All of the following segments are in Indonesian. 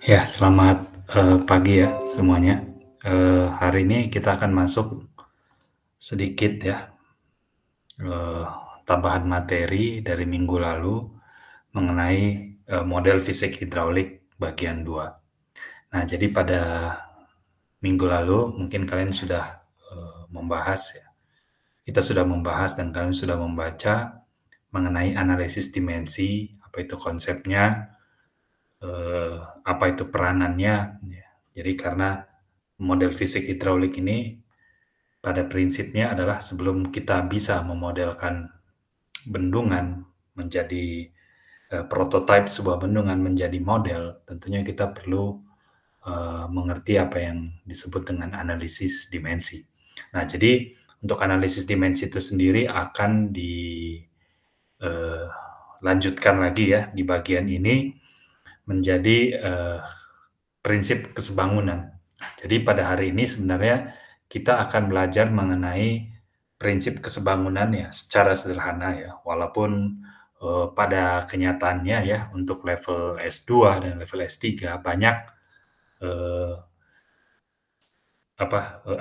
Ya, selamat, pagi ya semuanya. Hari ini kita akan masuk sedikit ya, eee, tambahan materi dari minggu lalu mengenai, model fisik hidraulik bagian 2. Nah, jadi pada minggu lalu mungkin kalian sudah, membahas ya, kita sudah membahas dan kalian sudah membaca mengenai analisis dimensi, apa itu konsepnya, eee, apa itu peranannya, ya. Jadi karena model fisik hidraulik ini pada prinsipnya adalah sebelum kita bisa memodelkan bendungan menjadi, prototipe sebuah bendungan menjadi model, tentunya kita perlu, mengerti apa yang disebut dengan analisis dimensi. Nah, jadi untuk analisis dimensi itu sendiri akan lanjutkan lagi ya di bagian ini menjadi, prinsip kesebangunan. Jadi pada hari ini sebenarnya kita akan belajar mengenai prinsip kesebangunan ya secara sederhana ya, walaupun, pada kenyataannya ya untuk level S2 dan level S3 banyak, eee,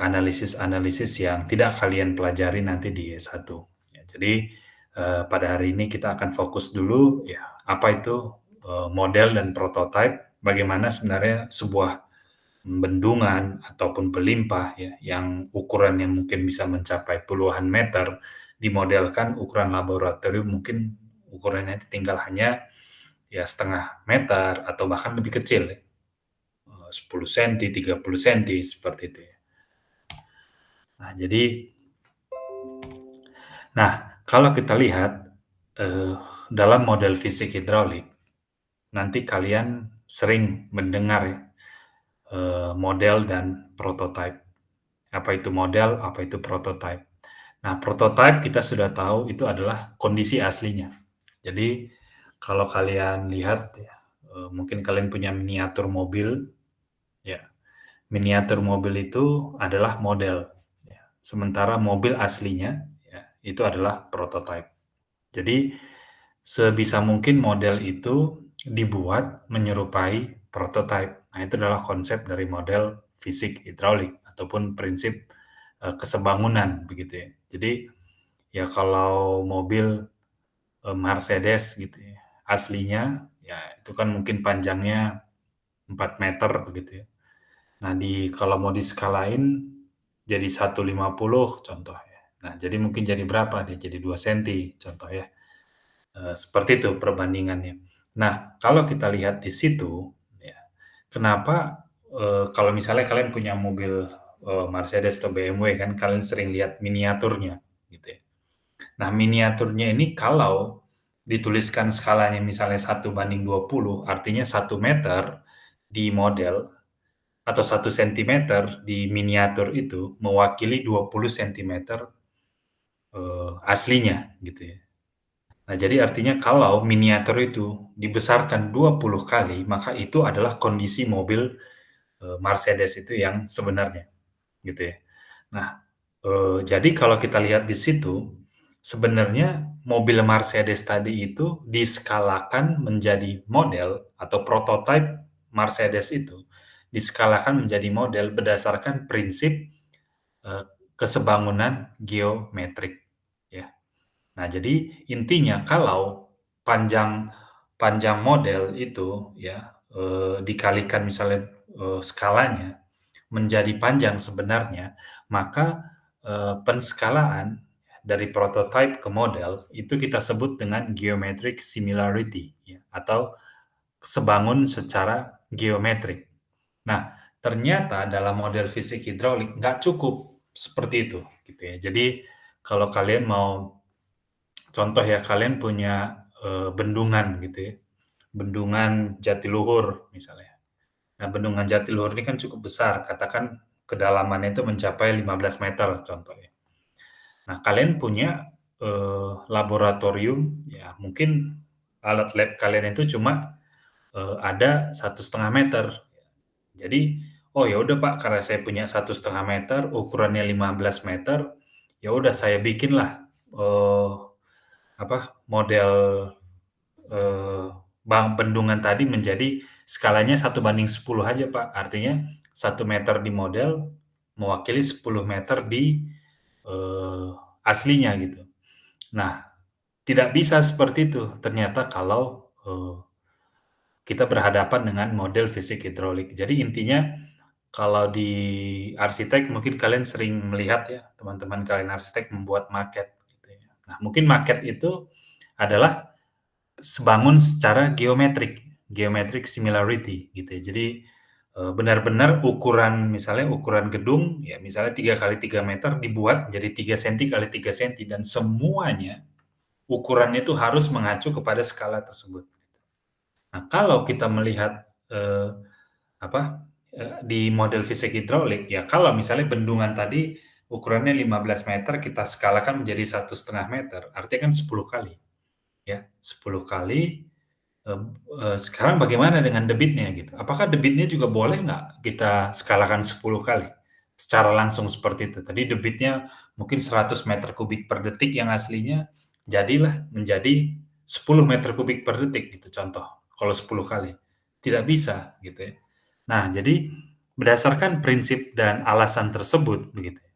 analisis-analisis yang tidak kalian pelajari nanti di S1. Ya, jadi, pada hari ini kita akan fokus dulu ya, apa itu, model dan prototipe, bagaimana sebenarnya sebuah bendungan ataupun pelimpah ya, yang ukurannya mungkin bisa mencapai puluhan meter, dimodelkan ukuran laboratorium mungkin ukurannya tinggal hanya ya setengah meter atau bahkan lebih kecil ya, 10 senti, 30 senti, seperti itu ya. Nah, kalau kita lihat, eee, dalam model fisik hidraulik, nanti kalian sering mendengar ya, model dan prototipe. Apa itu model, apa itu prototipe. Nah, prototipe kita sudah tahu itu adalah kondisi aslinya. Jadi, kalau kalian lihat ya, mungkin kalian punya miniatur mobil, ya, miniatur mobil itu adalah model, ya. Sementara mobil aslinya, ya, itu adalah prototipe. Jadi, sebisa mungkin model itu dibuat menyerupai prototipe. Nah, itu adalah konsep dari model fisik hidraulik ataupun prinsip, kesebangunan begitu ya. Jadi, ya kalau mobil, Mercedes gitu ya, aslinya ya itu kan mungkin panjangnya 4 meter begitu ya. Nah, kalau mau diskalain jadi 1,50 contoh ya. Nah, jadi mungkin jadi berapa dia, jadi 2 senti contoh ya. Seperti itu perbandingannya. Nah, kalau kita lihat di situ, ya, kenapa, kalau misalnya kalian punya mobil, Mercedes atau BMW kan kalian sering lihat miniaturnya, gitu ya. Nah, miniaturnya ini kalau dituliskan skalanya misalnya 1:20, artinya 1 meter di model atau 1 sentimeter di miniatur itu mewakili 20 sentimeter, aslinya, gitu ya. Nah, jadi artinya kalau miniatur itu dibesarkan 20 kali, maka itu adalah kondisi mobil, Mercedes itu yang sebenarnya, gitu ya. Nah, jadi kalau kita lihat di situ, sebenarnya mobil Mercedes tadi itu diskalakan menjadi model atau prototipe Mercedes itu, diskalakan menjadi model berdasarkan prinsip, eee, kesebangunan geometrik, ya. Nah, jadi intinya kalau panjang panjang model itu ya, dikalikan misalnya, skalanya menjadi panjang sebenarnya, maka, penskalaan dari prototipe ke model itu kita sebut dengan geometric similarity ya, atau sebangun secara geometrik. Nah, ternyata dalam model fisik hidraulik nggak cukup seperti itu, gitu ya. Jadi kalau kalian mau contoh ya, kalian punya, bendungan gitu ya, bendungan Jatiluhur misalnya. Nah, bendungan Jatiluhur ini kan cukup besar, katakan kedalamannya itu mencapai 15 meter contohnya. Nah, kalian punya, laboratorium, ya mungkin alat lab kalian itu cuma, ada 1,5 meter. Jadi, "Oh ya udah Pak, karena saya punya 1,5 meter, ukurannya 15 meter, ya udah saya bikinlah, model, eee, bendungan tadi menjadi skalanya 1:10 aja, Pak. Artinya 1 meter di model mewakili 10 meter di, eee, aslinya gitu. Nah, tidak bisa seperti itu ternyata kalau, kita berhadapan dengan model fisik hidrolik. Jadi intinya kalau di arsitek mungkin kalian sering melihat ya, teman-teman kalian arsitek membuat maket gitu ya. Nah, mungkin maket itu adalah sebangun secara geometrik, geometric similarity gitu ya. Jadi, benar-benar ukuran misalnya ukuran gedung ya misalnya 3 kali 3 meter dibuat jadi 3 senti kali 3 senti dan semuanya ukurannya itu harus mengacu kepada skala tersebut. Nah, kalau kita melihat, apa, di model fisik hidrolik, ya kalau misalnya bendungan tadi ukurannya 15 meter kita skalakan menjadi 1,5 meter, artinya kan 10 kali, ya. 10 kali, sekarang bagaimana dengan debitnya gitu? Apakah debitnya juga boleh nggak kita skalakan 10 kali? Secara langsung seperti itu. Tadi debitnya mungkin 100 meter kubik per detik yang aslinya, jadilah menjadi 10 meter kubik per detik gitu contoh, kalau 10 kali. Tidak bisa gitu ya. Nah, jadi berdasarkan prinsip dan alasan tersebut begitu ya,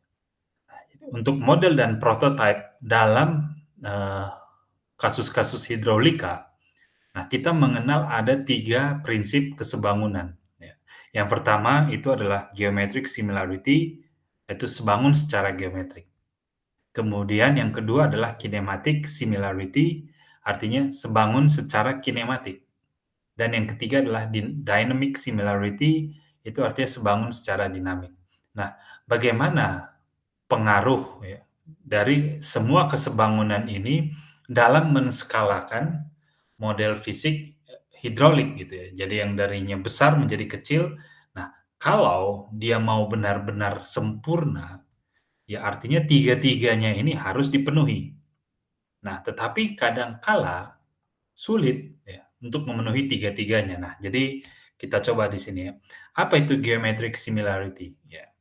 untuk model dan prototipe dalam, kasus-kasus hidrolika. Nah, kita mengenal ada 3 prinsip kesebangunan, ya. Yang pertama itu adalah geometric similarity, yaitu sebangun secara geometrik. Kemudian yang kedua adalah kinematic similarity, artinya sebangun secara kinematik. Dan yang ketiga adalah dynamic similarity, itu artinya sebangun secara dinamik. Nah, bagaimana pengaruh ya dari semua kesebangunan ini dalam menskalakan model fisik hidrolik gitu ya. Jadi yang darinya besar menjadi kecil. Nah, kalau dia mau benar-benar sempurna, ya artinya tiga-tiganya ini harus dipenuhi. Nah, tetapi kadang kala sulit ya untuk memenuhi tiga-tiganya. Nah, jadi kita coba di sini ya. Apa itu geometric similarity? Ya.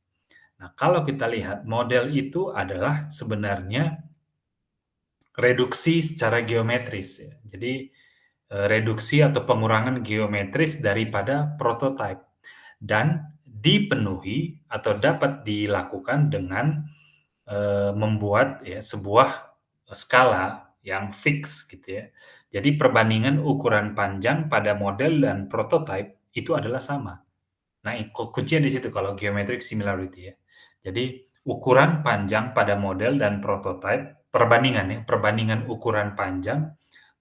Nah, kalau kita lihat model itu adalah sebenarnya reduksi secara geometris ya. Jadi, reduksi atau pengurangan geometris daripada prototipe dan dipenuhi atau dapat dilakukan dengan, membuat ya sebuah skala yang fix gitu ya. Jadi perbandingan ukuran panjang pada model dan prototipe itu adalah sama. Nah, kuncinya di situ kalau geometric similarity ya. Jadi ukuran panjang pada model dan prototipe, perbandingan ya, perbandingan ukuran panjang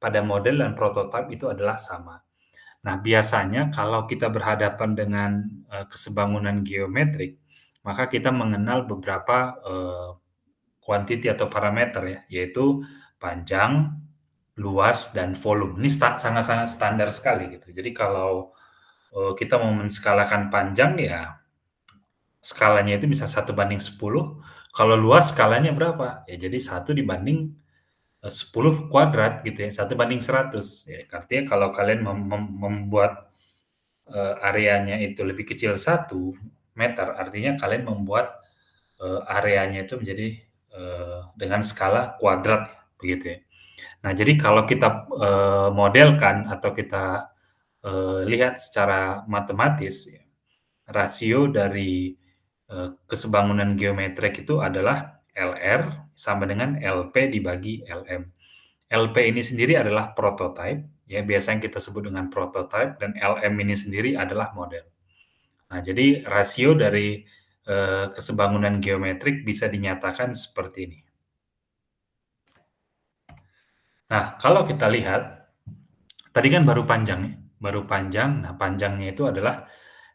pada model dan prototipe itu adalah sama. Nah, biasanya kalau kita berhadapan dengan, kesebangunan geometrik, maka kita mengenal beberapa, quantity atau parameter ya, yaitu panjang, luas, dan volume. Ini sangat-sangat standar sekali gitu. Jadi kalau, kita mau menskalakan panjang ya skalanya itu bisa 1:10, kalau luas skalanya berapa? Ya jadi 1 dibanding 10 kuadrat gitu ya, 1:100 ya. Artinya kalau kalian membuat, areanya itu lebih kecil 1 meter, artinya kalian membuat, areanya itu menjadi, dengan skala kuadrat begitu ya. Nah, jadi kalau kita, modelkan atau kita, lihat secara matematis ya, rasio dari, kesebangunan geometrik itu adalah LR sama dengan LP dibagi LM. LP ini sendiri adalah prototype, ya biasa yang kita sebut dengan prototype dan LM ini sendiri adalah model. Nah, jadi rasio dari, kesebangunan geometrik bisa dinyatakan seperti ini. Nah, kalau kita lihat, tadi kan baru panjang ya, baru panjang. Nah, panjangnya itu adalah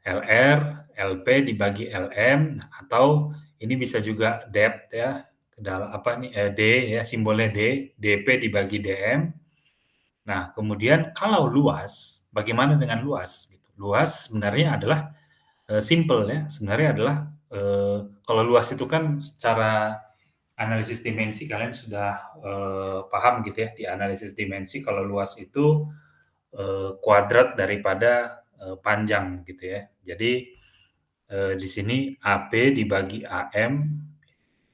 LR, LP dibagi LM, atau ini bisa juga depth ya, apa nih, D ya, simbolnya D, DP dibagi DM. Nah, kemudian kalau luas, bagaimana dengan luas gitu? Luas sebenarnya adalah, simpel ya, sebenarnya adalah, kalau luas itu kan secara analisis dimensi kalian sudah, paham gitu ya, di analisis dimensi kalau luas itu, kuadrat daripada, panjang gitu ya. Jadi, di sini AP dibagi AM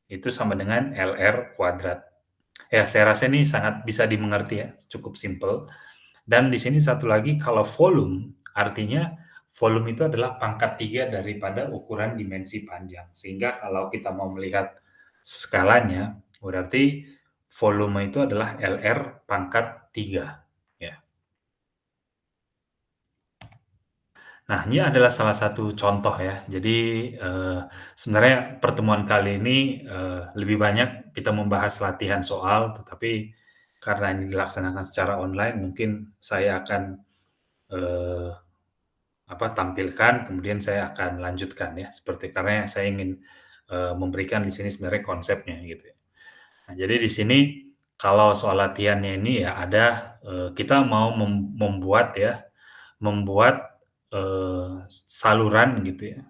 itu sama dengan LR kuadrat. Ya, saya rasa ini sangat bisa dimengerti ya, cukup simpel. Dan di sini satu lagi, kalau volume Artinya volume itu adalah pangkat 3 daripada ukuran dimensi panjang. Sehingga kalau kita mau melihat skalanya, berarti volume itu adalah LR pangkat 3, ya. Nah, ini adalah salah satu contoh ya. Jadi, sebenarnya pertemuan kali ini, lebih banyak kita membahas latihan soal, tetapi karena ini dilaksanakan secara online, mungkin saya akan, eee, tampilkan, kemudian saya akan lanjutkan ya, seperti karena saya ingin, memberikan di sini sebenarnya konsepnya gitu ya. Nah, jadi di sini kalau soal latihannya ini ya ada, kita mau membuat ya, membuat, saluran gitu ya,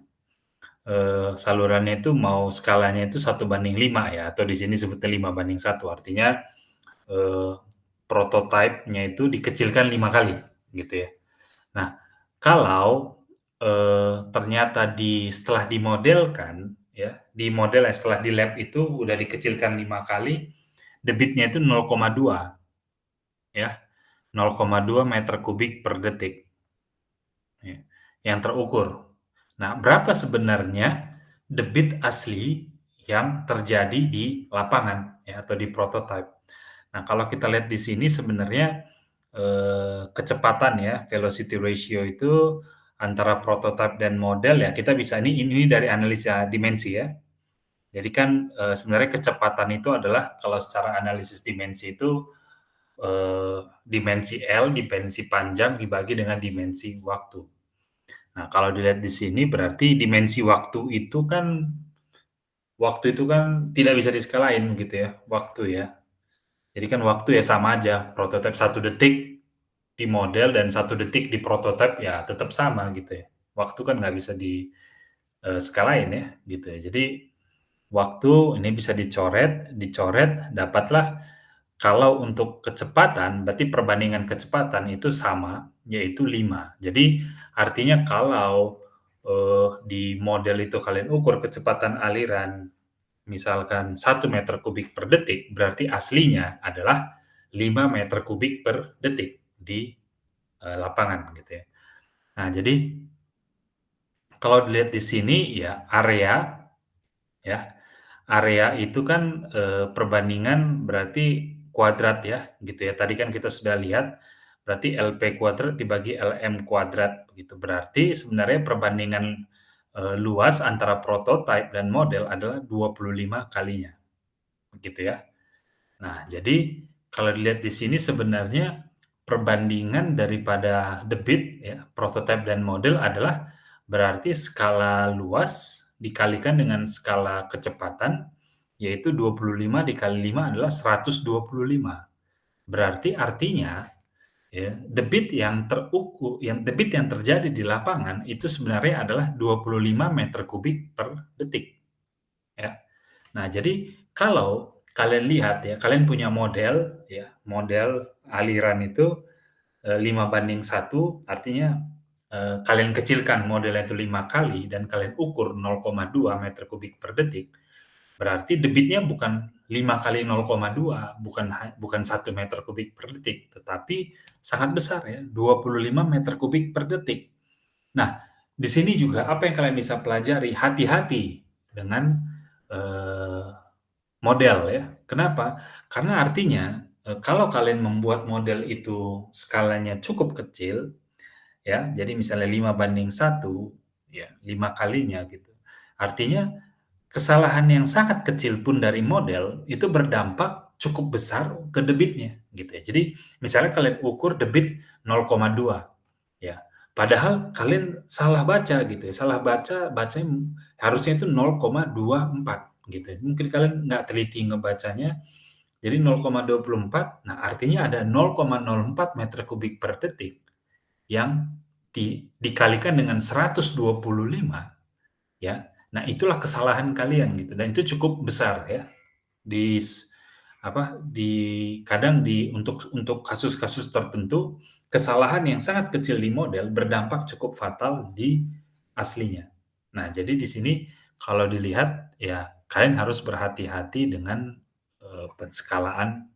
salurannya itu mau skalanya itu 1:5 ya, atau di sini sebutnya 5:1, artinya, eee, prototipe-nya itu dikecilkan 5 kali gitu ya. Nah, kalau, ternyata setelah dimodelkan ya, setelah di lab itu udah dikecilkan 5 kali, debitnya itu 0,2 ya, 0,2 meter kubik per detik, ya, yang terukur. Nah, berapa sebenarnya debit asli yang terjadi di lapangan ya, atau di prototipe. Nah, kalau kita lihat di sini sebenarnya, kecepatan ya, velocity ratio itu antara prototipe dan model ya kita bisa ini dari analisa dimensi ya. Jadi kan, sebenarnya kecepatan itu adalah kalau secara analisis dimensi itu, dimensi L, dimensi panjang dibagi dengan dimensi waktu. Nah, kalau dilihat di sini berarti dimensi waktu itu kan tidak bisa diskalain gitu ya, waktu ya. Jadi kan waktu ya sama aja, prototipe 1 detik di model dan 1 detik di prototipe ya tetap sama gitu ya. Waktu kan nggak bisa skalain ya, gitu ya. Jadi waktu ini bisa dicoret dicoret, dapatlah kalau untuk kecepatan, berarti perbandingan kecepatan itu sama, yaitu 5. Jadi artinya kalau, di model itu kalian ukur kecepatan aliran misalkan 1 meter kubik per detik, berarti aslinya adalah 5 meter kubik per detik di, lapangan gitu ya. Nah, jadi kalau dilihat di sini ya ya, area itu kan, perbandingan berarti kuadrat ya, gitu ya. Tadi kan kita sudah lihat, berarti LP kuadrat dibagi LM kuadrat begitu. Berarti sebenarnya perbandingan, luas antara prototipe dan model adalah 25 kalinya, begitu ya. Nah, jadi kalau dilihat di sini sebenarnya perbandingan daripada debit ya, prototipe dan model adalah berarti skala luas dikalikan dengan skala kecepatan, yaitu 25 dikali 5 adalah 125. Berarti artinya ya, debit yang terjadi di lapangan itu sebenarnya adalah 25 meter kubik per detik, ya. Nah, jadi kalau kalian lihat ya, kalian punya model ya, model aliran itu, 5:1 artinya, kalian kecilkan modelnya itu 5 kali dan kalian ukur 0,2 meter kubik per detik, berarti debitnya bukan 5 kali 0,2, bukan 1 meter kubik per detik, tetapi sangat besar ya, 25 meter kubik per detik. Nah, di sini juga apa yang kalian bisa pelajari, hati-hati dengan, eee model ya. Kenapa? Karena artinya, kalau kalian membuat model itu skalanya cukup kecil, ya, jadi misalnya 5:1, ya, 5 kalinya gitu. Artinya kesalahan yang sangat kecil pun dari model, itu berdampak cukup besar ke debitnya, gitu ya. Jadi misalnya kalian ukur debit 0,2, ya, padahal kalian salah baca gitu ya, salah bacanya harusnya itu 0,24 gitu ya. Mungkin kalian nggak teliti ngebacanya, jadi 0,24, nah artinya ada 0,04 meter kubik per detik yang dikalikan dengan 125 ya. Nah, itulah kesalahan kalian gitu dan itu cukup besar ya. Di s apa, di kadang untuk kasus-kasus tertentu, kesalahan yang sangat kecil di model berdampak cukup fatal di aslinya. Nah, jadi di sini kalau dilihat ya kalian harus berhati-hati dengan, penskalaan,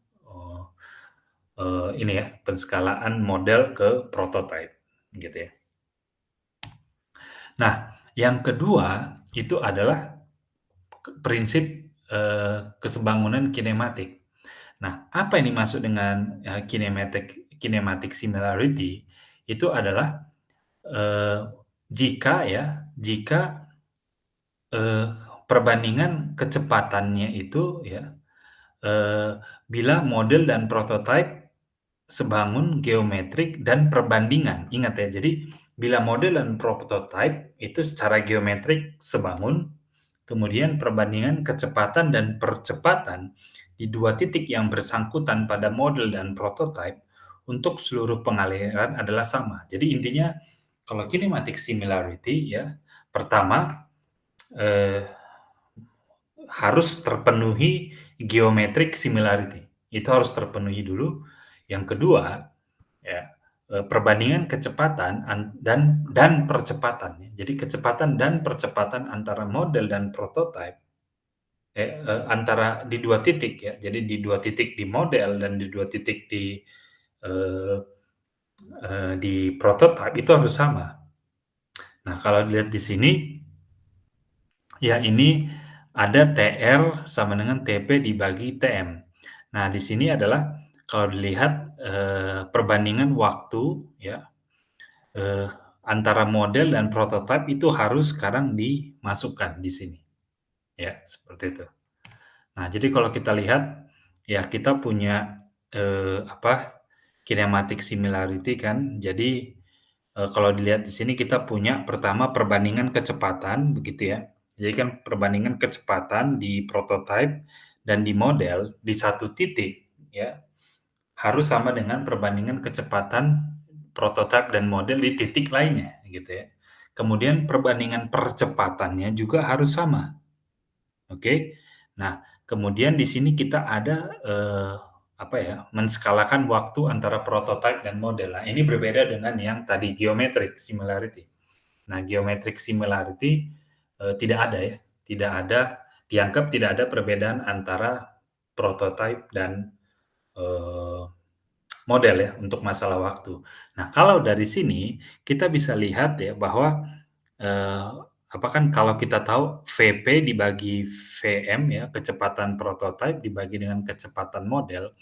eee ini ya, penskalaan model ke prototipe gitu ya. Nah, yang kedua itu adalah prinsip, kesebangunan kinematik. Nah, apa yang dimaksud dengan, kinematic similarity, itu adalah, eee, jika, eee, perbandingan kecepatannya itu ya, eee, bila model dan prototipe sebangun geometrik dan perbandingan. Ingat ya, jadi bila model dan prototipe itu secara geometrik sebangun, kemudian perbandingan kecepatan dan percepatan di dua titik yang bersangkutan pada model dan prototipe untuk seluruh pengaliran adalah sama. Jadi intinya kalau kinematic similarity ya, pertama, eee, harus terpenuhi geometric similarity, itu harus terpenuhi dulu. Yang kedua, ya, perbandingan kecepatan dan percepatan ya. Jadi kecepatan dan percepatan antara model dan prototipe, antara di 2 titik ya. Jadi di 2 titik di model dan di 2 titik eee di prototipe itu harus sama. Nah, kalau dilihat di sini, ya ini ada TR sama dengan TP dibagi TM. Nah, di sini adalah kalau dilihat, perbandingan waktu ya, Eee, antara model dan prototipe itu harus sekarang dimasukkan di sini, ya, seperti itu. Nah, jadi kalau kita lihat, ya kita punya, kinematic similarity kan. Jadi, kalau dilihat di sini kita punya pertama perbandingan kecepatan, begitu ya. Jadi kan perbandingan kecepatan di prototipe dan di model di satu titik, ya, harus sama dengan perbandingan kecepatan prototipe dan model di titik lainnya, gitu ya. Kemudian perbandingan percepatannya juga harus sama, oke. Nah, kemudian di sini kita ada, menskalakan waktu antara prototipe dan model. Nah, ini berbeda dengan yang tadi geometric similarity. Nah, geometric similarity, tidak ada ya, tidak ada dianggap tidak ada perbedaan antara prototipe dan, eee model ya, untuk masalah waktu. Nah, kalau dari sini kita bisa lihat ya bahwa, eee, kan kalau kita tahu VP dibagi VM ya, kecepatan prototipe dibagi dengan kecepatan model,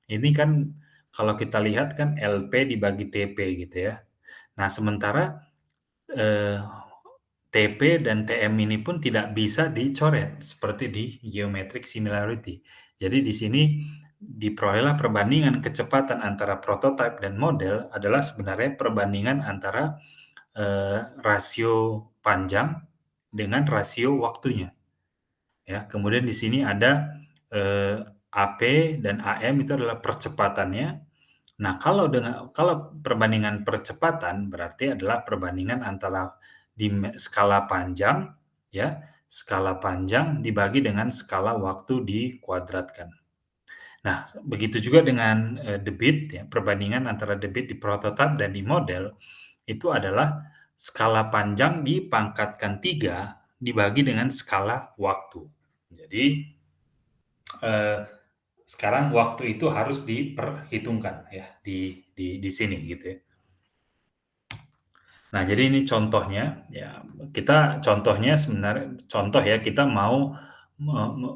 ini kan kalau kita lihat kan LP dibagi TP gitu ya. Nah, sementara, eee, TP dan TM ini pun tidak bisa dicoret seperti di geometric similarity. Jadi di sini diperolehlah perbandingan kecepatan antara prototipe dan model adalah sebenarnya perbandingan antara, rasio panjang dengan rasio waktunya, ya. Kemudian di sini ada, AP dan AM itu adalah percepatannya. Nah, kalau perbandingan percepatan berarti adalah perbandingan antara skala panjang, ya, skala panjang dibagi dengan skala waktu dikuadratkan. Nah, begitu juga dengan, debit ya, perbandingan antara debit di prototipe dan di model, itu adalah skala panjang dipangkatkan 3 dibagi dengan skala waktu. Jadi, eee, sekarang waktu itu harus diperhitungkan ya di sini gitu ya. Nah, jadi ini contohnya, ya kita contohnya contoh ya, kita mau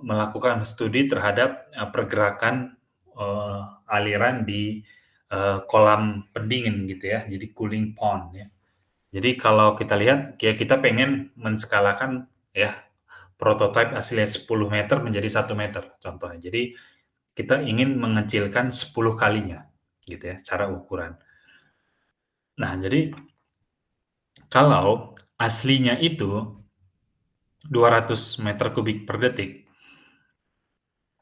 melakukan studi terhadap, pergerakan, aliran di, kolam pendingin gitu ya, jadi cooling pond ya. Jadi kalau kita lihat, ya kita pengen menskalakan ya, prototipe aslinya 10 meter menjadi 1 meter contohnya. Jadi kita ingin mengecilkan 10 kalinya gitu ya, secara ukuran. Nah, jadi kalau aslinya itu 200 meter kubik per detik,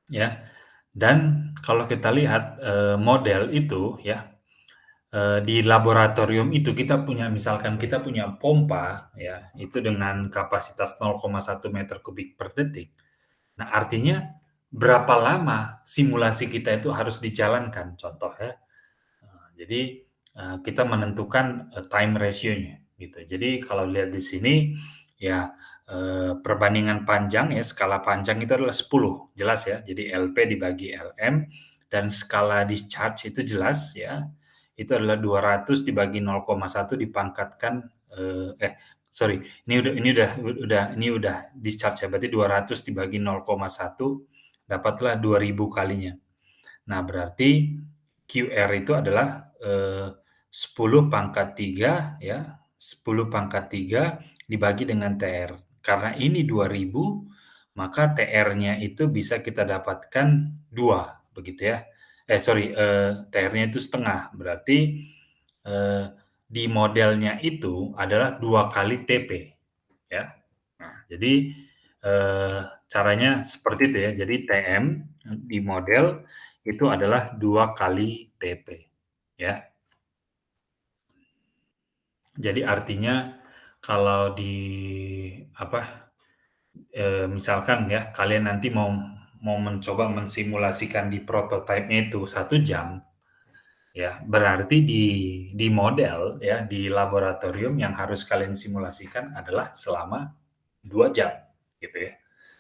ya, dan kalau kita lihat, model itu ya, di laboratorium itu misalkan kita punya pompa ya, itu dengan kapasitas 0,1 meter kubik per detik. Nah, artinya berapa lama simulasi kita itu harus dijalankan, contoh ya. Jadi, kita menentukan, time ratio-nya, gitu. Jadi kalau lihat di sini, ya, perbandingan panjang ya, skala panjang itu adalah 10, jelas ya. Jadi LP dibagi LM, dan skala discharge itu jelas ya, itu adalah 200 dibagi 0,1 dipangkatkan, sorry, ini udah discharge ya, berarti 200 dibagi 0,1 dapatlah 2000 kalinya. Nah, berarti QR itu adalah, 10 pangkat 3 ya, 10 pangkat 3 dibagi dengan TR. Karena ini 2000, maka TR-nya itu bisa kita dapatkan 2 begitu ya. Sorry, TR-nya itu setengah, berarti, eee, di modelnya itu adalah 2 kali TP ya. Nah, jadi, caranya seperti itu ya. Jadi TM di model itu adalah 2 kali TP, ya. Jadi artinya kalau di apa, misalkan ya, kalian nanti mau mau mencoba mensimulasikan di prototipenya itu 1 jam, ya, berarti di model ya, di laboratorium yang harus kalian simulasikan adalah selama 2 jam, gitu ya.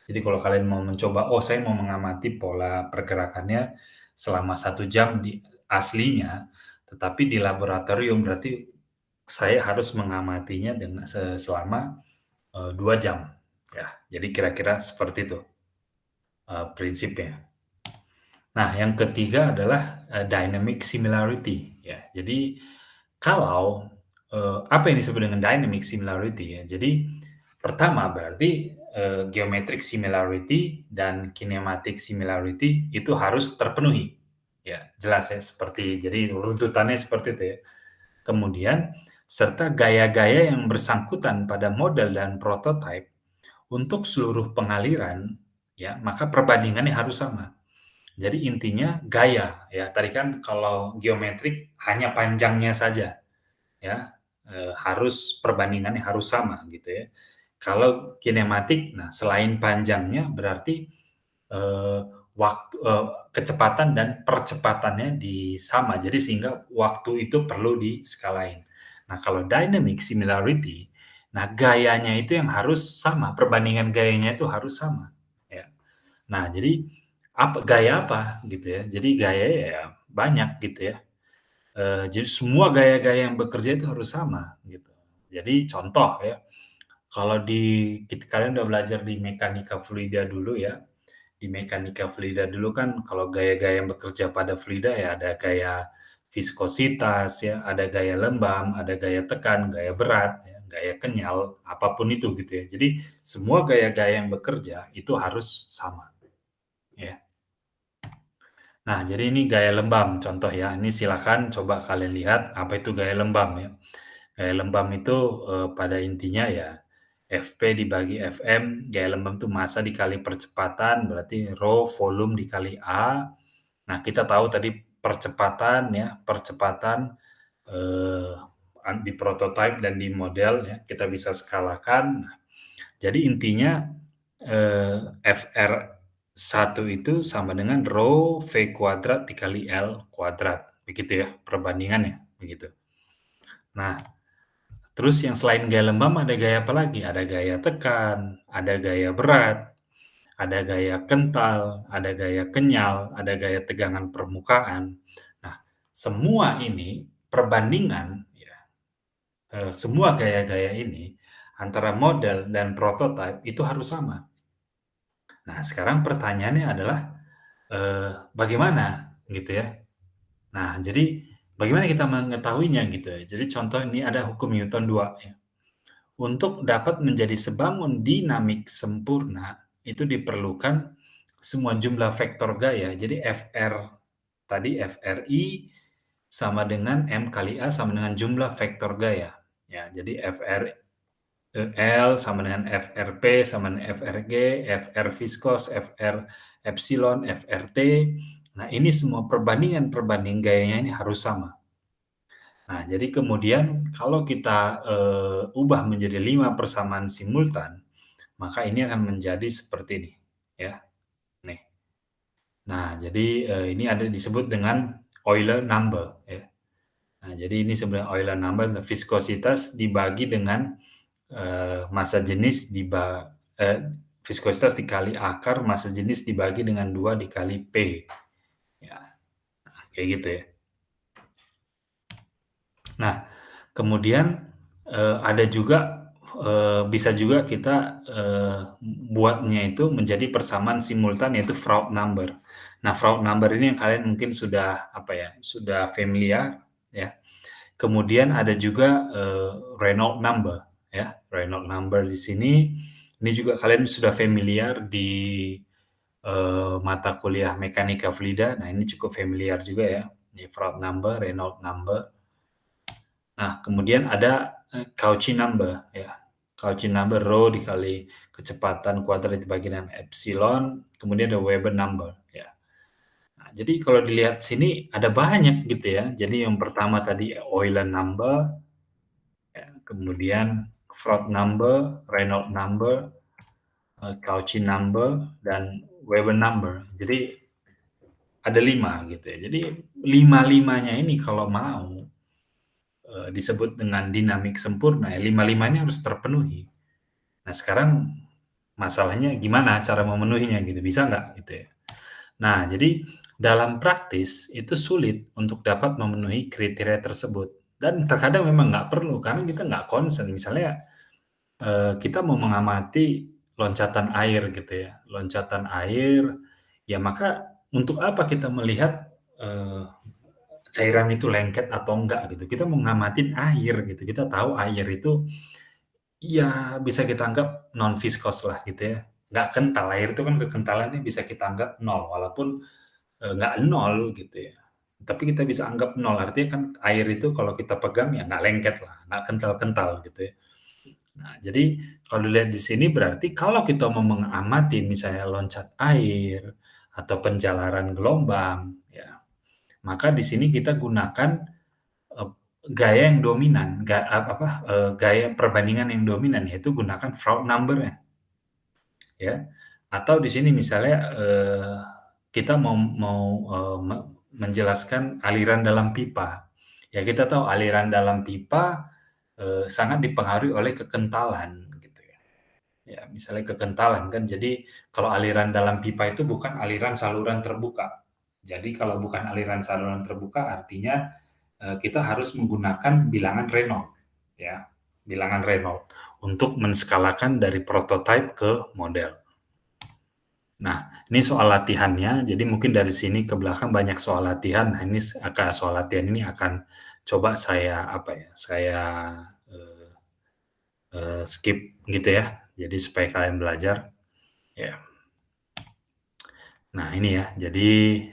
Jadi kalau kalian mau mencoba, "Oh, saya mau mengamati pola pergerakannya selama 1 jam di aslinya," tetapi di laboratorium berarti saya harus mengamatinya selama, 2 jam, ya. Jadi kira-kira seperti itu, prinsipnya. Nah, yang ketiga adalah, dynamic similarity, ya. Jadi kalau, apa yang disebut dengan dynamic similarity ya, jadi pertama berarti, geometric similarity dan kinematic similarity itu harus terpenuhi. Ya, jelas ya, seperti jadi runtutannya seperti itu ya. Kemudian, serta gaya-gaya yang bersangkutan pada model dan prototipe untuk seluruh pengaliran, ya, maka perbandingannya harus sama. Jadi intinya gaya, ya, tadi kan kalau geometrik hanya panjangnya saja, ya, harus perbandingannya harus sama gitu ya. Kalau kinematik, nah selain panjangnya berarti, eee, kecepatan dan percepatannya sama, jadi sehingga waktu itu perlu diskalain. Nah, kalau dynamic similarity, nah gayanya itu yang harus sama, perbandingan gayanya itu harus sama, ya. Nah, jadi gaya apa gitu ya, jadi gaya ya banyak gitu ya. Jadi semua gaya-gaya yang bekerja itu harus sama, gitu. Jadi contoh ya, kalau kalian udah belajar di mekanika fluida dulu ya, di mekanika fluida dulu kan kalau gaya-gaya yang bekerja pada fluida ya ada gaya viskositas ya, ada gaya lembang, ada gaya tekan, gaya berat ya, gaya kenyal, apapun itu gitu ya. Jadi semua gaya-gaya yang bekerja itu harus sama, ya. Nah, jadi ini gaya lembam contoh ya, ini silakan coba kalian lihat apa itu gaya lembam ya. Gaya lembam itu, pada intinya ya Fp dibagi Fm, gaya lembam itu massa dikali percepatan, berarti rho volume dikali A. Nah, kita tahu tadi percepatan ya, percepatan, eee, di prototipe dan di model ya, kita bisa skalakan. Jadi intinya, Fr1 itu sama dengan rho V kuadrat dikali L kuadrat, begitu ya perbandingannya, begitu. Nah, terus yang selain gaya lembam ada gaya apa lagi? Ada gaya tekan, ada gaya berat, ada gaya kental, ada gaya kenyal, ada gaya tegangan permukaan. Nah, semua ini perbandingan ya, semua gaya-gaya ini antara model dan prototipe itu harus sama. Nah, sekarang pertanyaannya adalah, bagaimana gitu ya? Nah, jadi bagaimana kita mengetahuinya gitu ya? Jadi contoh ini ada hukum Newton 2 ya. Untuk dapat menjadi sebangun dinamik sempurna, itu diperlukan semua jumlah vektor gaya. Jadi Fri sama dengan M kali A sama dengan jumlah vektor gaya. Ya, jadi L sama dengan FRP sama dengan FRG, FR viskos, FR epsilon, FRT. Nah, ini semua perbandingan gayanya ini harus sama. Nah, jadi kemudian kalau kita, ubah menjadi 5 persamaan simultan, maka ini akan menjadi seperti ini, ya, nih. Nah, jadi, ini ada disebut dengan Euler number, ya. Nah, jadi ini sebenarnya Euler number, viskositas dibagi dengan, massa jenis viskositas dikali akar massa jenis dibagi dengan 2 dikali P, ya, kayak gitu ya. Nah, kemudian, ada juga bisa juga kita, buatnya itu menjadi persamaan simultan yaitu Froude number. Nah, Froude number ini yang kalian mungkin sudah, apa ya, sudah familiar ya. Kemudian ada juga, Reynolds number ya, Reynolds number di sini, ini juga kalian sudah familiar di, mata kuliah mekanika fluida. Nah, ini cukup familiar juga ya, ini Froude number, Reynolds number. Nah, kemudian ada, Cauchy number ya. Cauchy number rho dikali kecepatan kuadrat dibagi dengan epsilon, kemudian ada Weber number ya. Nah, jadi kalau dilihat sini ada banyak gitu ya. Jadi yang pertama tadi Euler number, ya, kemudian Froude number, Reynolds number, Cauchy number, dan Weber number. Jadi ada 5 gitu ya. Jadi lima-limanya ini kalau mau disebut dengan dinamik sempurna, ya lima-limanya harus terpenuhi. Nah, sekarang masalahnya gimana cara memenuhinya gitu, bisa nggak gitu ya. Nah, jadi dalam praktis itu sulit untuk dapat memenuhi kriteria tersebut dan terkadang memang nggak perlu karena kita nggak concern. Misalnya, kita mau mengamati loncatan air gitu ya, loncatan air, ya maka untuk apa kita melihat, cairan itu lengket atau enggak gitu, kita mau ngamatin air gitu, kita tahu air itu ya bisa kita anggap non viskos lah gitu ya, nggak kental, air itu kan kekentalannya bisa kita anggap nol, walaupun, nggak nol gitu ya, tapi kita bisa anggap nol, artinya kan air itu kalau kita pegang ya nggak lengket lah, nggak kental-kental gitu ya. Nah, jadi kalau dilihat di sini berarti kalau kita mau mengamati misalnya loncat air atau penjalaran gelombang, ya, maka di sini kita gunakan, eee, gaya yang dominan, gaya perbandingan yang dominan, yaitu gunakan Froude number-nya, ya. Atau di sini misalnya, kita mau mau, menjelaskan aliran dalam pipa. Ya kita tahu aliran dalam pipa, sangat dipengaruhi oleh kekentalan gitu ya. Ya misalnya kekentalan kan, jadi kalau aliran dalam pipa itu bukan aliran saluran terbuka. Jadi kalau bukan aliran saluran terbuka artinya, kita harus menggunakan bilangan Reynolds, ya, bilangan Reynolds untuk menskalakan dari prototipe ke model. Nah, ini soal latihannya, jadi mungkin dari sini ke belakang banyak soal latihan. Nah, ini soal latihan ini akan coba saya, apa ya, saya, eee skip gitu ya, jadi supaya kalian belajar, ya. Nah ini ya, jadi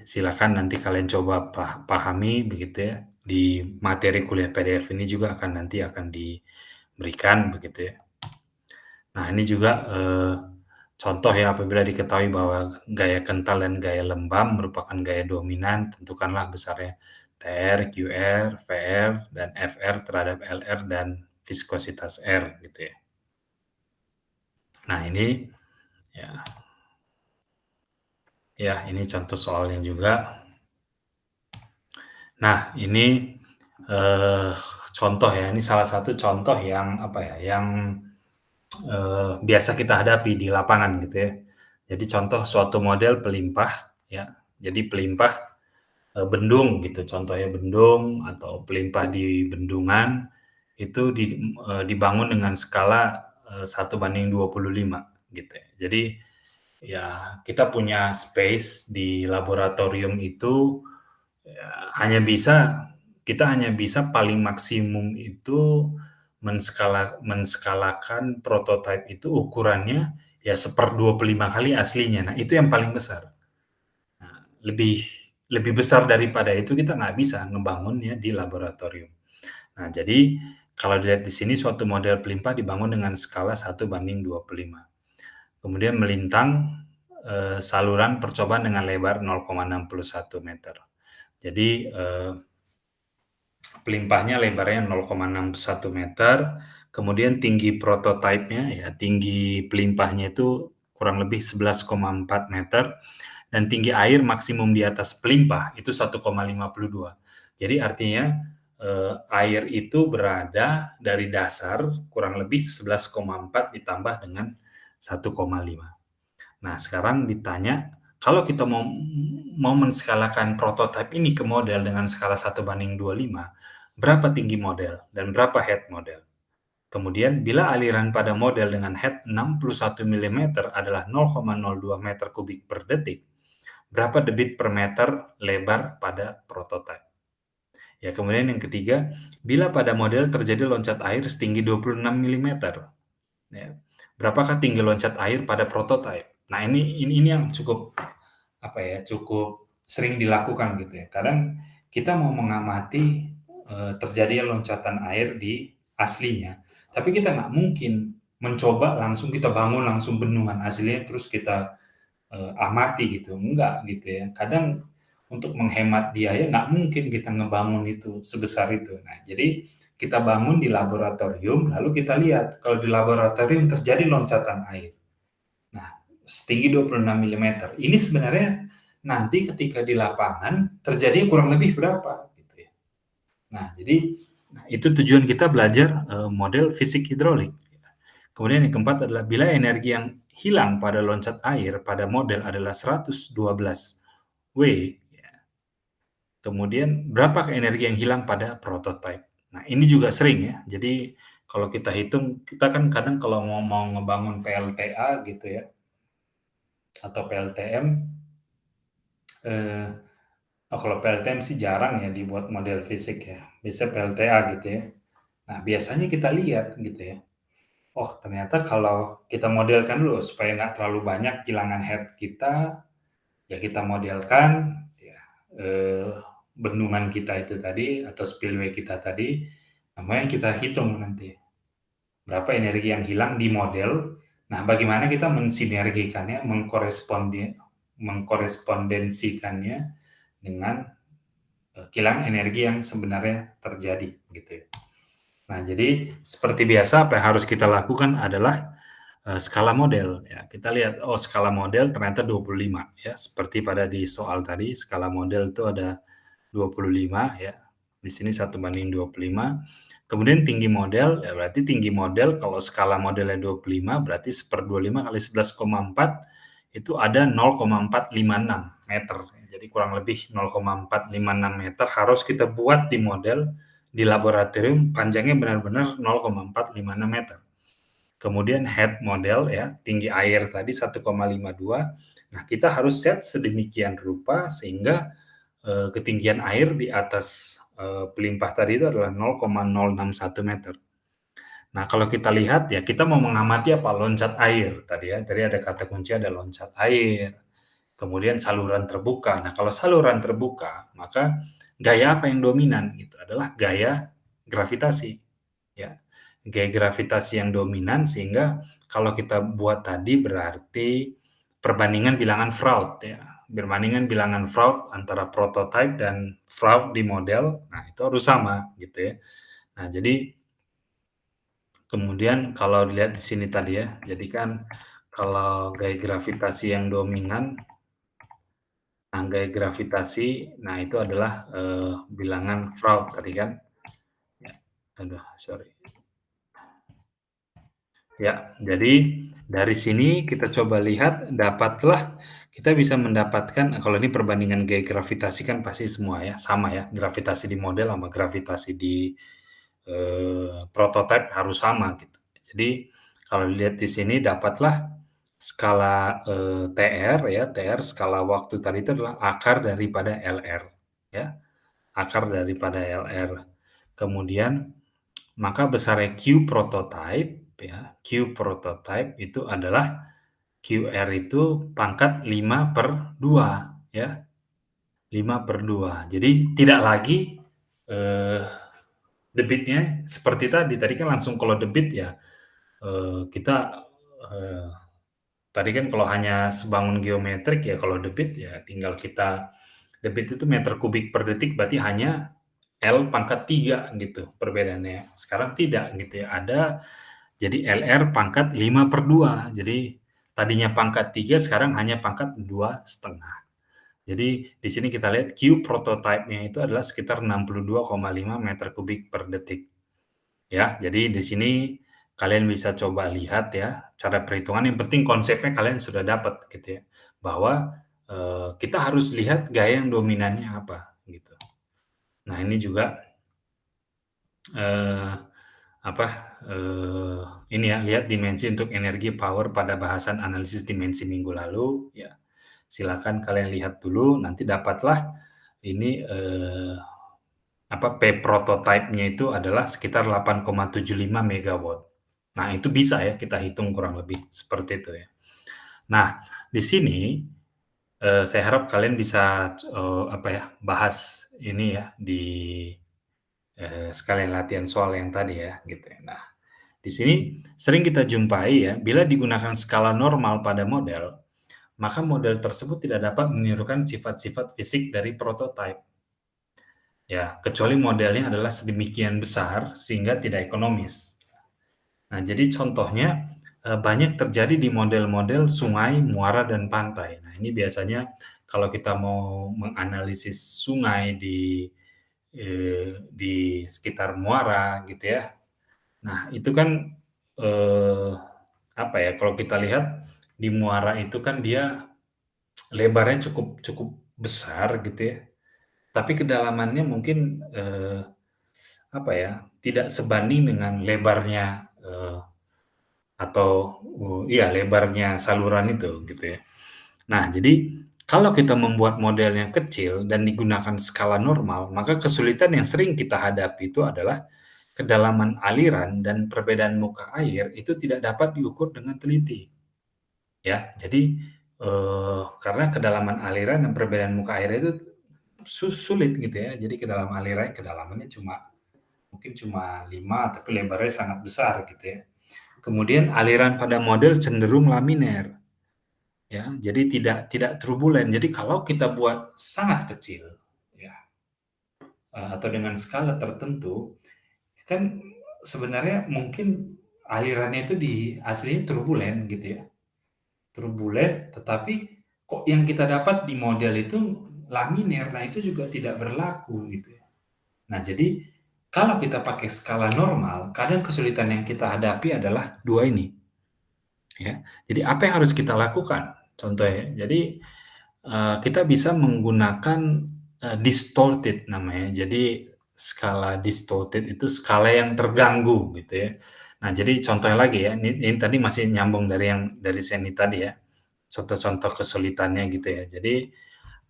silakan nanti kalian coba pahami begitu ya, di materi kuliah PDF ini juga akan diberikan begitu ya. Nah ini juga, contoh ya apabila diketahui bahwa gaya kental dan gaya lembab merupakan gaya dominan, tentukanlah besarnya TR, QR, VR, dan FR terhadap LR dan viskositas R gitu ya. Nah ini, ya ya ini contoh soalnya juga. Nah, ini, eee, contoh ya, ini salah satu contoh yang, apa ya, yang, biasa kita hadapi di lapangan gitu ya. Jadi contoh suatu model pelimpah ya, jadi pelimpah, bendung gitu, contohnya bendung atau pelimpah di bendungan, itu dibangun dengan skala, 1:25 gitu ya. Jadi, ya kita punya space di laboratorium itu, ya, kita hanya bisa paling maksimum itu menskalakan prototipe itu ukurannya ya 1/25 kali aslinya. Nah, itu yang paling besar. Nah, lebih lebih besar daripada itu kita nggak bisa ngebangunnya di laboratorium. Nah, jadi kalau dilihat di sini suatu model pelimpah dibangun dengan skala 1:25. Kemudian melintang, saluran percobaan dengan lebar 0,61 meter. Jadi, pelimpahnya lebarnya 0,61 meter, kemudian tinggi prototipenya ya, tinggi pelimpahnya itu kurang lebih 11,4 meter, dan tinggi air maksimum di atas pelimpah itu 1,52. Jadi artinya, air itu berada dari dasar kurang lebih 11,4 ditambah dengan 1,5. Nah, sekarang ditanya, kalau kita mau menskalakan prototipe ini ke model dengan skala 1:25, berapa tinggi model dan berapa head model? Kemudian bila aliran pada model dengan head 61 mm adalah 0,02 meter kubik per detik, berapa debit per meter lebar pada prototipe? Ya, kemudian yang ketiga, bila pada model terjadi loncat air setinggi 26 mm, ya, berapakah tinggi loncat air pada prototipe? Nah, ini yang cukup apa ya, cukup sering dilakukan gitu ya. Kadang kita mau mengamati terjadinya loncatan air di aslinya, tapi kita nggak mungkin mencoba langsung kita bangun langsung bendungan aslinya terus kita amati gitu, enggak gitu ya. Kadang untuk menghemat biaya nggak mungkin kita ngebangun itu sebesar itu. Nah, jadi kita bangun di laboratorium, lalu kita lihat kalau di laboratorium terjadi loncatan air. Nah, setinggi 26 mm. Ini sebenarnya nanti ketika di lapangan terjadinya kurang lebih berapa gitu ya. Nah, jadi itu tujuan kita belajar model fisik hidrolik. Kemudian yang keempat adalah bila energi yang hilang pada loncat air pada model adalah 112 W, ya, kemudian berapa energi yang hilang pada prototipe. Nah, ini juga sering ya. Jadi kalau kita hitung, kita kan kadang kalau mau ngebangun PLTA gitu ya, atau PLTM, eh, kalau PLTM sih jarang ya dibuat model fisik ya. Biasanya PLTA gitu ya. Nah, biasanya kita lihat gitu ya. Oh, ternyata kalau kita modelkan dulu supaya nggak terlalu banyak kehilangan head kita, ya kita modelkan ya, bendungan kita itu tadi atau spillway kita tadi, namanya kita hitung nanti berapa energi yang hilang di model. Nah, bagaimana kita mensinergikannya, mengkorespondensikannya dengan kilang energi yang sebenarnya terjadi gitu ya. Nah, jadi seperti biasa apa yang harus kita lakukan adalah skala model ya. Kita lihat oh skala model ternyata 25 ya. Seperti pada di soal tadi skala model itu ada 25 ya. Di sini 1:25. Kemudian tinggi model ya berarti tinggi model kalau skala modelnya 25 berarti 1/25 kali 11,4 itu ada 0,456 meter. Jadi kurang lebih 0,456 meter harus kita buat di model di laboratorium panjangnya benar-benar 0,456 meter. Kemudian head model ya, tinggi air tadi 1,52. Nah, kita harus set sedemikian rupa sehingga ketinggian air di atas pelimpah tadi itu adalah 0,061 meter. Nah, kalau kita lihat ya, kita mau mengamati apa? Loncat air tadi ya. Tadi ada kata kunci ada loncat air, kemudian saluran terbuka. Nah, kalau saluran terbuka, maka gaya apa yang dominan? Itu adalah gaya gravitasi, ya. Gaya gravitasi yang dominan sehingga kalau kita buat tadi berarti perbandingan bilangan Froude ya. Perbandingan bilangan Froude antara prototipe dan Froude di model, nah itu harus sama gitu ya. Nah, jadi kemudian kalau dilihat di sini tadi ya, jadi kan kalau gaya gravitasi yang dominan, nah gaya gravitasi, nah itu adalah bilangan Froude tadi kan. Ya, aduh sorry. Ya, jadi dari sini kita coba lihat dapatlah kita bisa mendapatkan kalau ini perbandingan gaya gravitasi kan pasti semua ya, sama ya, gravitasi di model sama gravitasi di prototipe harus sama gitu. Jadi kalau dilihat di sini dapatlah skala TR ya, TR skala waktu tadi itu adalah akar daripada LR ya, akar daripada LR. Kemudian maka besarnya Q prototype ya, Q prototype itu adalah QR itu pangkat 5/2 ya, 5/2. Jadi tidak lagi debitnya seperti tadi, tadi kan langsung kalau debit ya kita tadi kan kalau hanya sebangun geometrik ya kalau debit ya tinggal kita debit itu meter kubik per detik berarti hanya L pangkat 3 gitu perbedaannya. Sekarang tidak gitu ya, ada jadi LR pangkat 5/2. Jadi tadinya pangkat 3 sekarang hanya pangkat 2,5. Jadi di sini kita lihat Q prototipe-nya itu adalah sekitar 62,5 meter kubik per detik. Ya, jadi di sini kalian bisa coba lihat ya cara perhitungan, yang penting konsepnya kalian sudah dapat gitu ya, bahwa, kita harus lihat gaya yang dominannya apa gitu. Nah ini juga, eee, apa, ini ya, lihat dimensi untuk energi power pada bahasan analisis dimensi minggu lalu, ya silakan kalian lihat dulu, nanti dapatlah ini, P-prototype-nya itu adalah sekitar 8,75 megawatt. Nah, itu bisa ya kita hitung kurang lebih seperti itu ya. Nah, di sini, saya harap kalian bisa, bahas ini ya di, sekalian latihan soal yang tadi ya, gitu ya. Nah, di sini sering kita jumpai ya, bila digunakan skala normal pada model, maka model tersebut tidak dapat menirukan sifat-sifat fisik dari prototipe. Ya, kecuali modelnya adalah sedemikian besar sehingga tidak ekonomis. Nah, jadi contohnya, banyak terjadi di model-model sungai, muara, dan pantai. Nah, ini biasanya kalau kita mau menganalisis sungai di sekitar muara gitu ya. Nah, itu kan, eee, kalau kita lihat di muara itu kan dia lebarnya cukup cukup besar gitu ya, tapi kedalamannya mungkin, tidak sebanding dengan lebarnya, lebarnya saluran itu, gitu ya. Nah, jadi kalau kita membuat model yang kecil dan digunakan skala normal, maka kesulitan yang sering kita hadapi itu adalah kedalaman aliran dan perbedaan muka air itu tidak dapat diukur dengan teliti, ya. Jadi, karena kedalaman aliran dan perbedaan muka air itu sulit gitu ya. Jadi kedalamannya mungkin cuma 5, tapi lebarnya sangat besar gitu ya. Kemudian aliran pada model cenderung laminer, ya, jadi tidak turbulen. Jadi kalau kita buat sangat kecil, ya, atau dengan skala tertentu, kan sebenarnya mungkin alirannya itu aslinya turbulen gitu ya, turbulen, tetapi kok yang kita dapat di model itu laminer, nah itu juga tidak berlaku gitu ya. Nah, jadi kalau kita pakai skala normal, kadang kesulitan yang kita hadapi adalah 2 ini, ya. Jadi apa yang harus kita lakukan? Contohnya, jadi, kita bisa menggunakan, distorted namanya. Jadi skala distorted itu skala yang terganggu gitu ya. Nah, jadi contohnya lagi ya, ini tadi masih nyambung dari seni tadi ya, contoh-contoh kesulitannya gitu ya. Jadi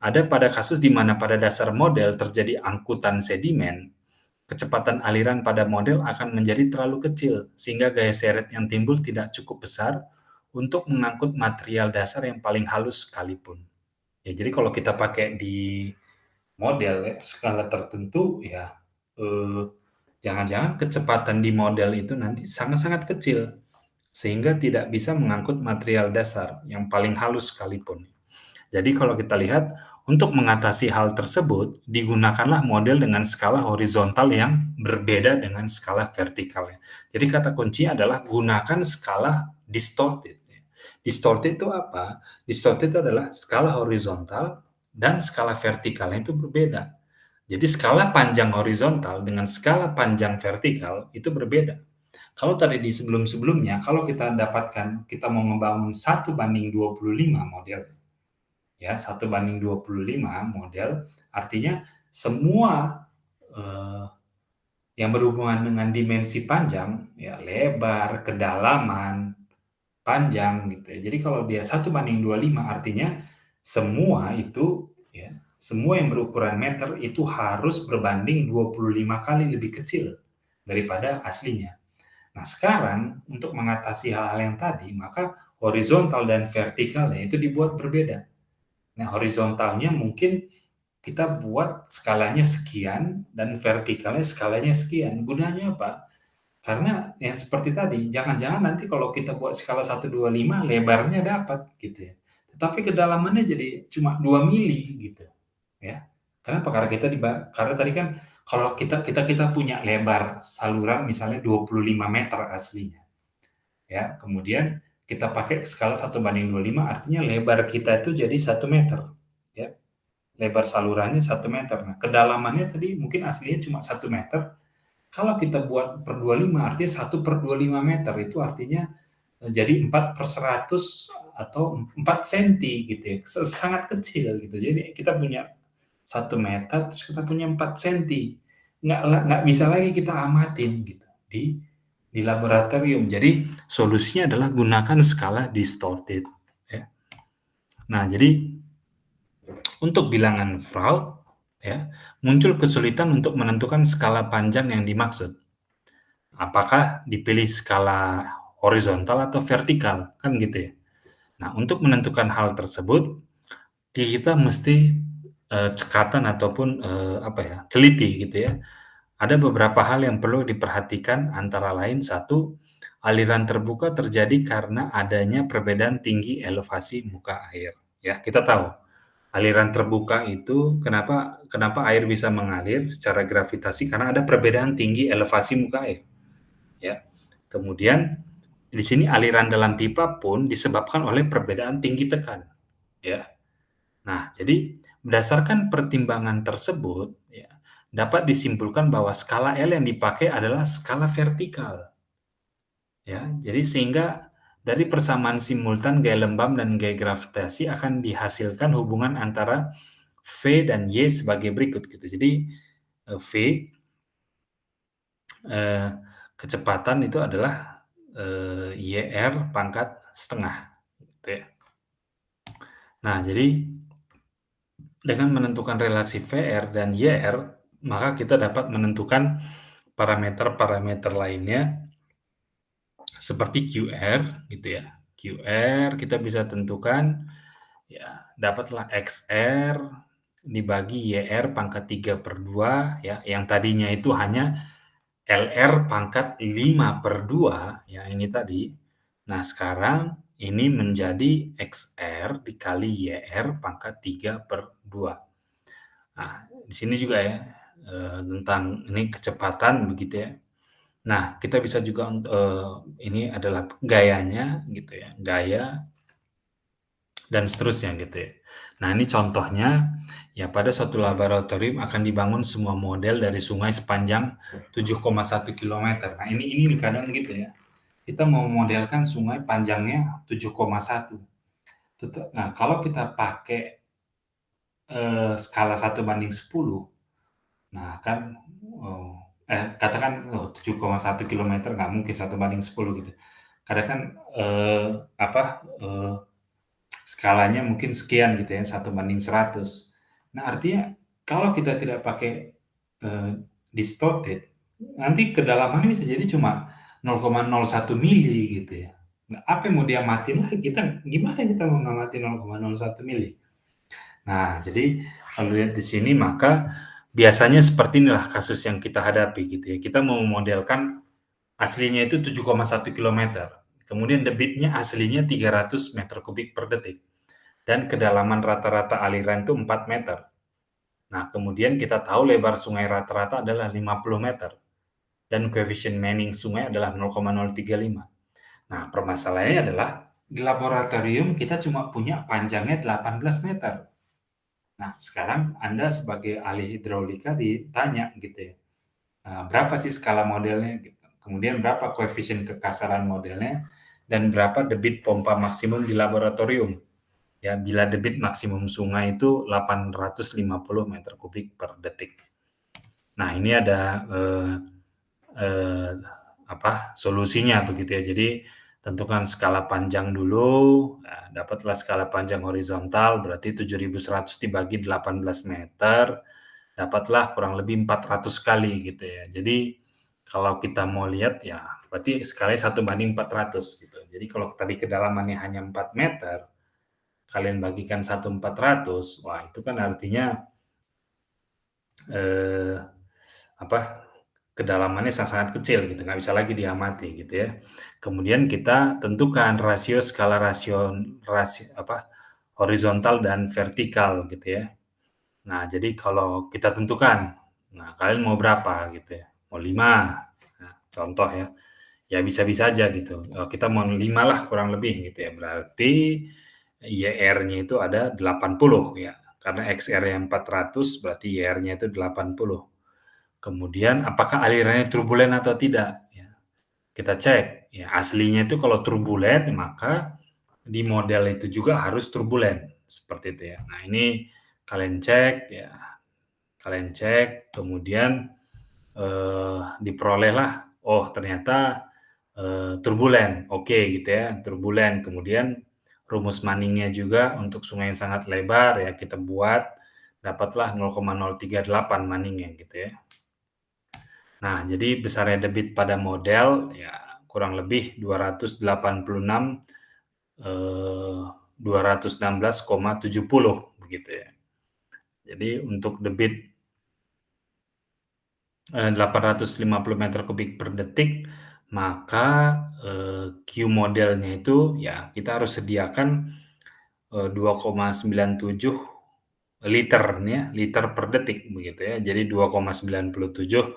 ada pada kasus di mana pada dasar model terjadi angkutan sedimen, kecepatan aliran pada model akan menjadi terlalu kecil, sehingga gaya seret yang timbul tidak cukup besar untuk mengangkut material dasar yang paling halus sekalipun. Ya, jadi kalau kita pakai di model ya, skala tertentu ya, eee, jangan-jangan kecepatan di model itu nanti sangat-sangat kecil, sehingga tidak bisa mengangkut material dasar yang paling halus sekalipun. Jadi kalau kita lihat, untuk mengatasi hal tersebut, digunakanlah model dengan skala horizontal yang berbeda dengan skala vertikalnya. Jadi kata kuncinya adalah gunakan skala distorted. Distorted itu apa? Distorted itu adalah skala horizontal dan skala vertikalnya itu berbeda. Jadi skala panjang horizontal dengan skala panjang vertikal itu berbeda. Kalau tadi di sebelum-sebelumnya, kalau kita mau membangun 1:25 model, ya 1:25 model, artinya semua, eee, yang berhubungan dengan dimensi panjang, ya lebar, kedalaman, panjang gitu ya. Jadi kalau dia 1:25 artinya semua itu ya, semua yang berukuran meter itu harus berbanding 25 kali lebih kecil daripada aslinya. Nah, sekarang untuk mengatasi hal-hal yang tadi, maka horizontal dan vertikalnya itu dibuat berbeda. Nah, horizontalnya mungkin kita buat skalanya sekian dan vertikalnya skalanya sekian. Gunanya apa? Karena yang seperti tadi, jangan-jangan nanti kalau kita buat skala 1:25 lebarnya dapat gitu ya, tetapi kedalamannya jadi cuma 2 mili gitu ya. Kenapa? Karena tadi kan kalau kita punya lebar saluran misalnya 25 meter aslinya ya, kemudian kita pakai skala 1:25 artinya lebar kita itu jadi 1 meter ya. Lebar salurannya 1 meter. Nah, kedalamannya tadi mungkin aslinya cuma 1 meter, kalau kita buat per 25 artinya 1/25 meter, itu artinya, jadi 4/100 atau 4 senti gitu ya, sangat kecil gitu. Jadi kita punya 1 meter, terus kita punya 4 senti, nggak bisa lagi kita amatin gitu di di laboratorium. Jadi solusinya adalah gunakan skala distorted, ya. Nah, jadi untuk bilangan Freud, ya, muncul kesulitan untuk menentukan skala panjang yang dimaksud. Apakah dipilih skala horizontal atau vertikal, kan gitu ya. Nah, untuk menentukan hal tersebut, kita mesti, cekatan ataupun, apa ya, teliti gitu ya. Ada beberapa hal yang perlu diperhatikan antara lain, satu, aliran terbuka terjadi karena adanya perbedaan tinggi elevasi muka air, ya. Kita tahu aliran terbuka itu kenapa kenapa air bisa mengalir secara gravitasi, karena ada perbedaan tinggi elevasi muka air, ya. Kemudian di sini aliran dalam pipa pun disebabkan oleh perbedaan tinggi tekan, ya. Nah, jadi berdasarkan pertimbangan tersebut, ya, dapat disimpulkan bahwa skala L yang dipakai adalah skala vertikal, ya. Jadi sehingga dari persamaan simultan gaya lembab dan gaya gravitasi akan dihasilkan hubungan antara V dan Y sebagai berikut gitu. Jadi, V, eee, kecepatan itu adalah, YR pangkat setengah, gitu ya. Nah, jadi dengan menentukan relasi VR dan YR, maka kita dapat menentukan parameter-parameter lainnya seperti QR gitu ya. QR kita bisa tentukan, ya dapatlah XR dibagi YR pangkat 3/2 ya, yang tadinya itu hanya LR pangkat 5/2 ya, ini tadi. Nah, sekarang ini menjadi XR dikali YR pangkat 3/2. Nah, di sini juga ya, tentang ini kecepatan begitu ya. Nah, kita bisa juga, ini adalah gayanya gitu ya, gaya dan seterusnya gitu ya. Nah, ini contohnya, ya pada suatu laboratorium akan dibangun semua model dari sungai sepanjang 7,1 kilometer. Nah, ini kadang gitu ya, kita mau memodelkan sungai panjangnya 7,1. Nah, kalau kita pakai, skala 1/10. Nah kan, katakan, 7,1 kilometer nggak mungkin 1/10 gitu. Kadang kan, apa, skalanya mungkin sekian gitu ya, 1/100. Nah artinya kalau kita tidak pakai, eee, distorted, nanti kedalamannya bisa jadi cuma 0,01 mili gitu ya. Nah apa yang mau diamatin lagi, kita gimana kita mau ngamati 0,01 mili? Nah, jadi kalau lihat di sini maka biasanya seperti inilah kasus yang kita hadapi gitu ya. Kita mau memodelkan aslinya itu 7,1 kilometer, kemudian debitnya aslinya 300 meter kubik per detik, dan kedalaman rata-rata aliran itu 4 meter. Nah, kemudian kita tahu lebar sungai rata-rata adalah 50 meter, dan koefisien Manning sungai adalah 0,035. Nah, permasalahannya adalah di laboratorium kita cuma punya panjangnya 18 meter. Nah, sekarang Anda sebagai ahli hidrolika ditanya gitu ya, berapa sih skala modelnya gitu, kemudian berapa koefisien kekasaran modelnya, dan berapa debit pompa maksimum di laboratorium. Ya, bila debit maksimum sungai itu 850 meter kubik per detik. Nah, ini ada, eee, apa, solusinya begitu ya. Jadi tentukan skala panjang dulu, nah dapatlah skala panjang horizontal berarti 7.100 dibagi 18 meter, dapatlah kurang lebih 400 kali gitu ya. Jadi kalau kita mau lihat ya berarti skalanya 1/400 gitu. Jadi kalau tadi kedalamannya hanya 4 meter, kalian bagikan 1/400, wah itu kan artinya, eee, apa, kedalamannya sangat-sangat kecil gitu, nggak bisa lagi diamati gitu ya. Kemudian kita tentukan rasio skala apa, horizontal dan vertikal gitu ya. Nah, jadi kalau kita tentukan, nah kalian mau berapa gitu ya, mau 5, nah contoh ya, ya bisa-bisa aja gitu, kita mau 5 lah kurang lebih gitu ya, berarti YR-nya itu ada 80 ya, karena XR-nya 400 berarti YR-nya itu 80. Kemudian apakah alirannya turbulen atau tidak, ya. Kita cek, ya aslinya itu kalau turbulen maka di model itu juga harus turbulen, seperti itu ya. Nah ini kalian cek ya, kalian cek kemudian, diperolehlah, oh ternyata turbulen, oke gitu ya, turbulen. Kemudian rumus Manning-nya juga untuk sungai yang sangat lebar ya kita buat, dapatlah 0,038 Manning-nya gitu ya. Nah, jadi besarnya debit pada model ya kurang lebih 286, 216,70 begitu ya. Jadi untuk debit 850 meter kubik per detik, maka, Q modelnya itu ya kita harus sediakan, 2,97 liter nih ya, liter per detik begitu ya. Jadi 2,97,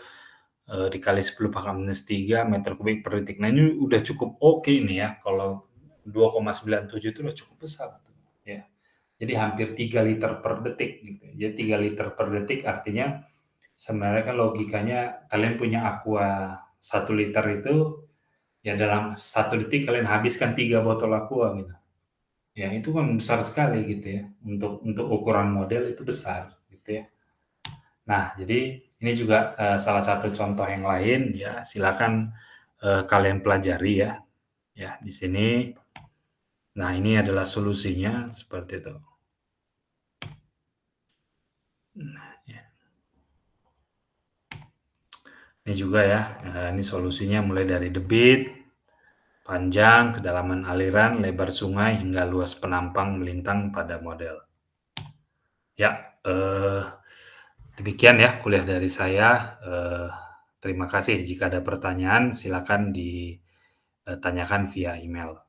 dikali 10⁻³ meter kubik per detik. Nah, ini udah cukup oke nih ya, kalau 2,97 itu udah cukup besar tuh ya. Jadi hampir 3 liter per detik gitu. Jadi 3 liter per detik artinya sebenarnya kan logikanya kalian punya Aqua 1 liter itu, ya dalam 1 detik kalian habiskan 3 botol Aqua gitu. Ya itu kan besar sekali gitu ya, untuk ukuran model itu besar gitu ya. Nah jadi ini juga, salah satu contoh yang lain ya silakan, kalian pelajari ya, ya di sini. Nah ini adalah solusinya seperti itu. Nah ya. Ini juga ya, ini solusinya mulai dari debit, panjang, kedalaman aliran, lebar sungai, hingga luas penampang melintang pada model. Ya, demikian ya kuliah dari saya, terima kasih. Jika ada pertanyaan silakan ditanyakan via email.